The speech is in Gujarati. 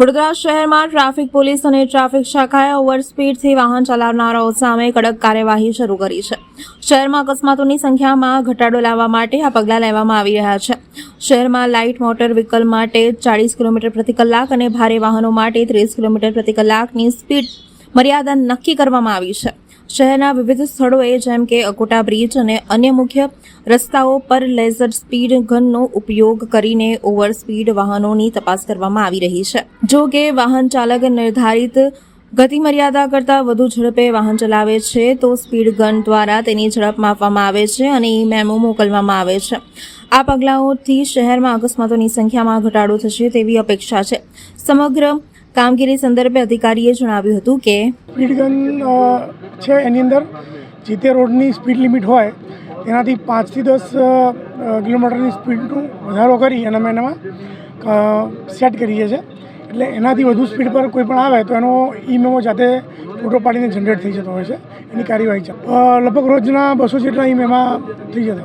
વડોદરા શહેરમાં ટ્રાફિક પોલીસ અને ટ્રાફિક શાખાએ ઓવરસ્પીડથી વાહન ચલાવનારાઓ સામે કડક કાર્યવાહી શરૂ કરી છે. શહેરમાં અકસ્માતોની સંખ્યામાં ઘટાડો લાવવા માટે આ પગલાં લેવામાં આવી રહ્યા છે. શહેરમાં લાઇટ મોટર વ્હીકલ માટે 40 કિલોમીટર પ્રતિ કલાક અને ભારે વાહનો માટે 30 કિલોમીટર પ્રતિ કલાકની સ્પીડ મર્યાદા નક્કી કરવામાં આવી છે. શહેરના વિવિધ સ્થળોએ જેમ કે અકોટા બ્રિજ અને અન્ય મુખ્ય રસ્તાઓ પર લેઝર સ્પીડ ગનનો ઉપયોગ કરીને ઓવર સ્પીડ વાહનોની તપાસ કરવામાં આવી રહી છે. જો કે વાહન ચાલક નિર્ધારિત ગતિ મર્યાદા કરતાં વધુ ઝડપે વાહન ચલાવે છે તો સ્પીડ ગન દ્વારા તેની ઝડપ માપવામાં આવે છે અને મેમો મોકલવામાં આવે છે. આ પગલાંઓથી શહેરમાં અકસ્માતોની સંખ્યામાં ઘટાડો થશે તેવી અપેક્ષા છે. સમગ્ર કામગીરી સંદર્ભે અધિકારીએ જણાવ્યું હતું કે સ્પીડ ગન છે એની અંદર જે તે રોડની સ્પીડ લિમિટ હોય તેનાથી 5 થી 10 કિલોમીટરની સ્પીડનો વધારો કરી અને અમે એનામાં સેટ કરીએ છીએ. એટલે એનાથી વધુ સ્પીડ પર કોઈ પણ આવે તો એનો ઈ-મેમો જાતે ફોટો પાડીને જનરેટ થઈ જતો હોય છે. એની કાર્યવાહી છે. લગભગ રોજના 200 જેટલા ઈ-મેમા થઈ જતા.